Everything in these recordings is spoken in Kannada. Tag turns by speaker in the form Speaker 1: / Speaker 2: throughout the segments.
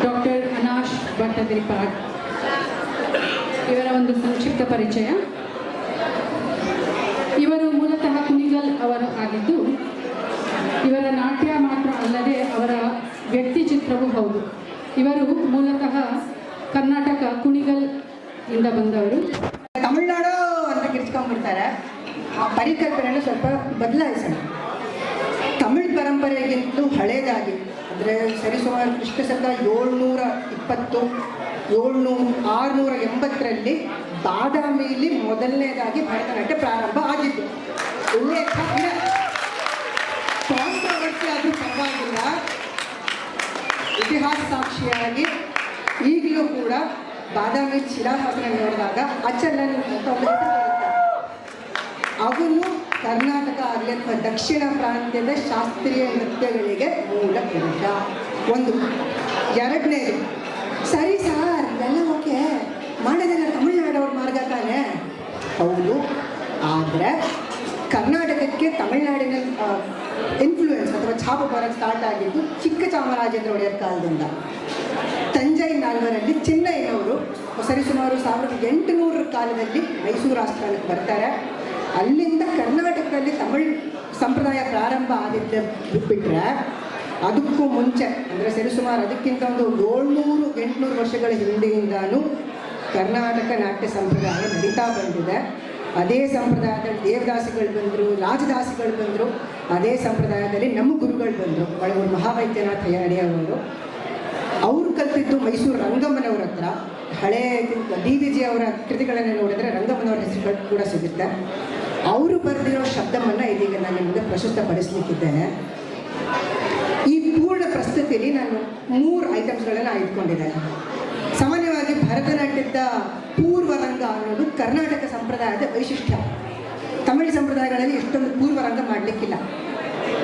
Speaker 1: ಡಾಕ್ಟರ್ ಅನಾಶ್ ಭಟ್ಟದಿರಿಪಾಡ್ ಇವರ ಒಂದು ಸಂಕ್ಷಿಪ್ತ ಪರಿಚಯ. ಇವರು ಮೂಲತಃ ಕುಣಿಗಲ್ ಅವರು ಆಗಿದ್ದು, ಇವರ ನಾಟ್ಯ ಮಾತ್ರ ಅಲ್ಲದೆ ಅವರ ವ್ಯಕ್ತಿ ಚಿತ್ರವೂ ಹೌದು. ಇವರು ಮೂಲತಃ ಕರ್ನಾಟಕ ಕುಣಿಗಲ್ ಇಂದ ಬಂದವರು.
Speaker 2: ತಮಿಳುನಾಡು ಅಂತ ಕಿರ್ಚ್ಕೊಂಡ್ಬಿಡ್ತಾರೆ. ಆ ಪರಿಕಲ್ಪನೆಯನ್ನು ಸ್ವಲ್ಪ ಬದಲಾಯಿಸೋಣ. ತಮಿಳ್ ಪರಂಪರೆಗಿಂತಲೂ ಹಳೇದಾಗಿ ಅಂದರೆ ಸರಿಸುಮಾರು ಕ್ರಿಸ್ತಶಕ 680ರಲ್ಲಿ ಬಾದಾಮಿಯಲ್ಲಿ ಮೊದಲನೇದಾಗಿ ಭರತನಾಟ್ಯ ಪ್ರಾರಂಭ ಆಗಿದ್ದು. ಉಲ್ಲೇಖ ಕಾಂಟ್ರವರ್ಸಿ ಆದರೂ ಪರವಾಗಿಲ್ಲ, ಇತಿಹಾಸ ಸಾಕ್ಷಿಯಾಗಿ ಈಗಲೂ ಕೂಡ ಬಾದಾಮಿ ಶಿಲಾಶಾಸನ ನೋಡಿದಾಗ ಅಚ್ಚಲ್ಲನ್ ಅಂತ ಒಂದು ಅವನು ಕರ್ನಾಟಕ ಆಗಲಿ ಅಥವಾ ದಕ್ಷಿಣ ಪ್ರಾಂತ್ಯದ ಶಾಸ್ತ್ರೀಯ ನೃತ್ಯಗಳಿಗೆ ಮೂಲ ಪುರುಷ. ಒಂದು. ಎರಡನೇದು, ಸರಿ ಸಾರ್ ಎಲ್ಲ ಓಕೆ ಮಾಡೋದೆಲ್ಲ ತಮಿಳ್ನಾಡವ್ರ ಮಾರ್ಗ ತಾನೆ. ಹೌದು, ಆದರೆ ಕರ್ನಾಟಕಕ್ಕೆ ತಮಿಳ್ನಾಡಿನ ಇನ್ಫ್ಲೂಯೆನ್ಸ್ ಅಥವಾ ಛಾಪು ಬರೋಕ್ಕೆ ಸ್ಟಾರ್ಟ್ ಆಗಿದ್ದು ಚಿಕ್ಕ ಚಾಮರಾಜೇಂದ್ರ ಒಡೆಯರ್ ಕಾಲದಿಂದ. ತಂಜೈ ನಾಲ್ವರಲ್ಲಿ ಚೆನ್ನೈನವರು ಸರಿಸುಮಾರು 1800 ಕಾಲದಲ್ಲಿ ಮೈಸೂರು ಆಸ್ಥಾನಕ್ಕೆ ಬರ್ತಾರೆ. ಅಲ್ಲಿಂದ ಕರ್ನಾಟಕದಲ್ಲಿ ತಮಿಳ್ ಸಂಪ್ರದಾಯ ಪ್ರಾರಂಭ ಆಗಿದ್ದ ಬಿಟ್ಬಿಟ್ರೆ ಅದಕ್ಕೂ ಮುಂಚೆ ಅಂದರೆ ಸರಿಸುಮಾರು ಅದಕ್ಕಿಂತ ಒಂದು 700-800 ವರ್ಷಗಳ ಹಿಂದೆಯಿಂದಲೂ ಕರ್ನಾಟಕ ನಾಟ್ಯ ಸಂಪ್ರದಾಯ ನಡೀತಾ ಬಂದಿದೆ. ಅದೇ ಸಂಪ್ರದಾಯದಲ್ಲಿ ದೇವದಾಸಿಗಳು ಬಂದರು, ರಾಜದಾಸಿಗಳು ಬಂದರು. ಅದೇ ಸಂಪ್ರದಾಯದಲ್ಲಿ ನಮ್ಮ ಗುರುಗಳು ಬಂದರು, ಒಳಗೂರು ಮಹಾವೈದ್ಯನಾಥ ಅಡಿಯವರು. ಅವರು ಕಲ್ತಿದ್ದು ಮೈಸೂರು ರಂಗಮ್ಮನವ್ರ ಹತ್ರ. ಹಳೇ DVG ಅವರ ಕೃತಿಗಳನ್ನು ನೋಡಿದ್ರೆ ರಂಗಮ್ಮನವ್ರ ಹೆಸರುಗಳು ಕೂಡ ಸಿಗುತ್ತೆ. ಅವರು ಬರೆದಿರೋ ಶಬ್ದವನ್ನು ಇದೀಗ ನಾನು ನಿಮಗೆ ಪ್ರಸ್ತುತಪಡಿಸಲಿಕ್ಕಿದ್ದೇನೆ. ಈ ಪೂರ್ಣ ಪ್ರಸ್ತುತಿಯಲ್ಲಿ ನಾನು 3 ಐಟಮ್ಸ್ಗಳನ್ನು ಆಯ್ದುಕೊಂಡಿದ್ದೇನೆ. ಸಾಮಾನ್ಯವಾಗಿ ಭರತನಾಟ್ಯದ ಪೂರ್ವರಂಗ ಅನ್ನೋದು ಕರ್ನಾಟಕ ಸಂಪ್ರದಾಯದ ವೈಶಿಷ್ಟ್ಯ. ತಮಿಳು ಸಂಪ್ರದಾಯಗಳಲ್ಲಿ ಎಷ್ಟೊಂದು ಪೂರ್ವರಂಗ ಮಾಡಲಿಕ್ಕಿಲ್ಲ.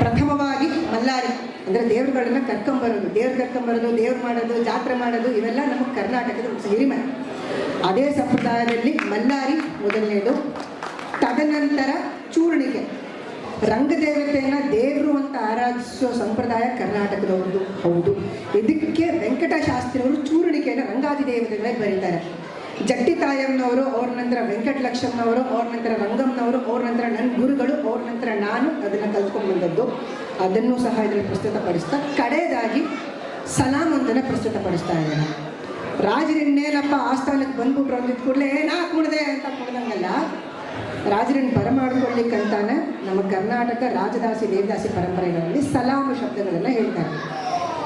Speaker 2: ಪ್ರಥಮವಾಗಿ ಮಲ್ಲಾರಿ ಅಂದರೆ ದೇವರುಗಳನ್ನ ಕರ್ಕೊಂಬರೋದು, ದೇವ್ರು ಮಾಡೋದು, ಜಾತ್ರೆ ಮಾಡೋದು, ಇವೆಲ್ಲ ನಮ್ಮ ಕರ್ನಾಟಕದ ಹಿರಿಮೆ. ಅದೇ ಸಂಪ್ರದಾಯದಲ್ಲಿ ಮಲ್ಲಾರಿ ಮೊದಲನೇದು. ತದನಂತರ ಚೂರ್ಣಿಕೆ, ರಂಗದೇವತೆಯನ್ನು ದೇವರು ಅಂತ ಆರಾಧಿಸೋ ಸಂಪ್ರದಾಯ ಕರ್ನಾಟಕದವ್ರದ್ದು. ಹೌದು, ಇದಕ್ಕೆ ವೆಂಕಟಶಾಸ್ತ್ರಿಯವರು ಚೂರ್ಣಿಕೆಯನ್ನು ರಂಗಾದಿ ದೇವತೆಗಳಿಗೆ ಬರೀತಾರೆ. ಜಟ್ಟಿ ತಾಯಮ್ಮನವರು, ಅವ್ರ ನಂತರ ವೆಂಕಟಲಕ್ಷ್ಮನವರು, ಅವ್ರ ನಂತರ ರಂಗಮ್ಮನವರು, ಅವ್ರ ನಂತರ ನನ್ನ ಗುರುಗಳು, ಅವ್ರ ನಂತರ ನಾನು ಅದನ್ನು ಕಲ್ತ್ಕೊಂಡು ಬಂದದ್ದು. ಅದನ್ನು ಸಹ ಇದರಲ್ಲಿ ಪ್ರಸ್ತುತಪಡಿಸ್ತಾ ಕಡೆಯದಾಗಿ ಸಲಾಮ್ ಒಂದನ್ನು ಪ್ರಸ್ತುತಪಡಿಸ್ತಾ ಇದ್ದೇನೆ. ರಾಜರಿನ್ನೇನಪ್ಪ ಆಸ್ಥಾನಕ್ಕೆ ಬಂದ್ಬಿಟ್ರು ಅಂದಿದ್ದ ಕೂಡಲೇ ನಾ ಕುಡ್ದೆ ಅಂತ ಕುಡ್ದಂಗಲ್ಲ, ರಾಜರನ್ನು ಬರಮಾಡ್ಕೊಳ್ಳಿಕ್ಕಂತಾನೆ ನಮ್ಮ ಕರ್ನಾಟಕ ರಾಜದಾಸಿ ದೇವದಾಸಿ ಪರಂಪರೆಗಳಲ್ಲಿ ಸಲಾಮ್ ಶಬ್ದಗಳನ್ನು ಹೇಳ್ತಾರೆ.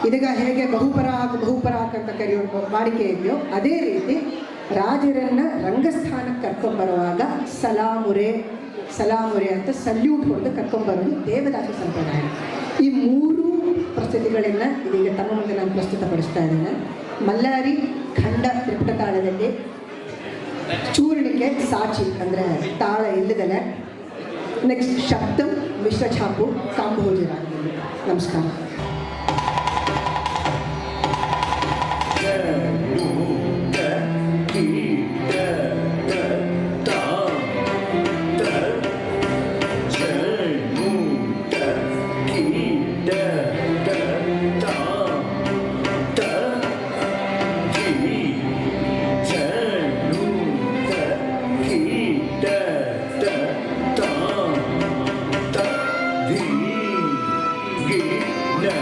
Speaker 2: ಇದೀಗ ಹೇಗೆ ಬಹುಪರಾಕ್ ಅಂತ ಕರೆಯೋ ವಾಡಿಕೆ ಇದೆಯೋ ಅದೇ ರೀತಿ ರಾಜರನ್ನು ರಂಗಸ್ಥಾನಕ್ಕೆ ಕರ್ಕೊಂಡ್ಬರುವಾಗ ಸಲಾಮುರೆ ಅಂತ ಸಲ್ಯೂಟ್ ಹೊಡೆದು ಕರ್ಕೊಂಡ್ಬರೋದು ದೇವದಾಸಿ ಸಂಪ್ರದಾಯ. ಈ 3 ಪ್ರಸ್ತುತಿಗಳನ್ನು ಇದೀಗ ತಮ್ಮ ಮುಂದೆ ನಾನು ಪ್ರಸ್ತುತಪಡಿಸ್ತಾ ಇದ್ದೇನೆ. ಮಲ್ಲಾರಿ ಖಂಡ ತ್ರಿಪುಟ ತಾಳದಲ್ಲಿ, ಚೂರ್ಣಿಕೆ ಸಾಚಿ ಅಂದರೆ ತಾಳ ಇಲ್ಲದಲೆ, ನೆಕ್ಸ್ಟ್ ಶಬ್ದಂ ಮಿಶ್ರ ಛಾಪು ಕಾಂಬೋಜಿ ರಾಗದಲ್ಲಿ. ನಮಸ್ಕಾರ.
Speaker 3: Da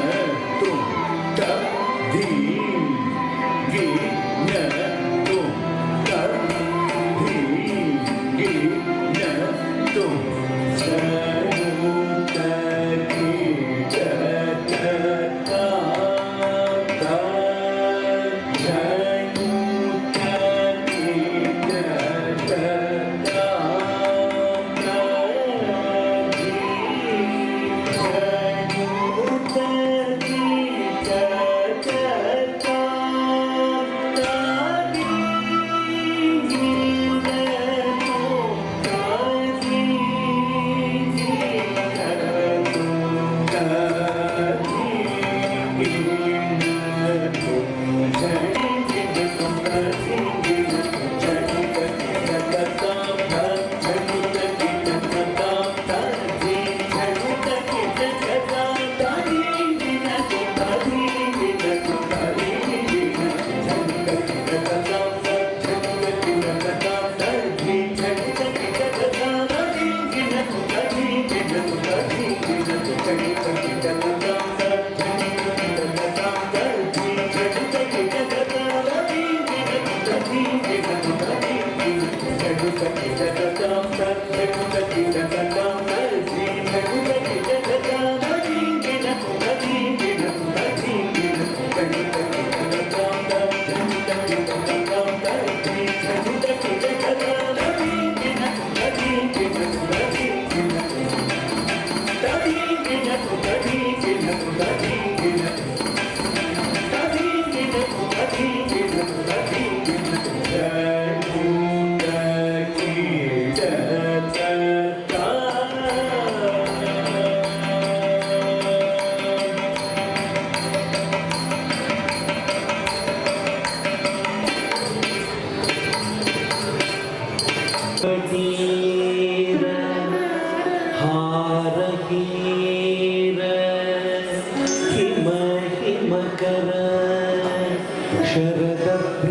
Speaker 3: ಶರದಭ್ರ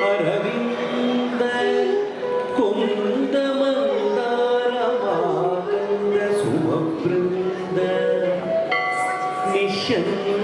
Speaker 3: ಅರವಿಂದ ಕುಂದ ಮಂದಾರ ಮಾಗಂದ ಸುಮವೃಂದ ನಿಶಂಕ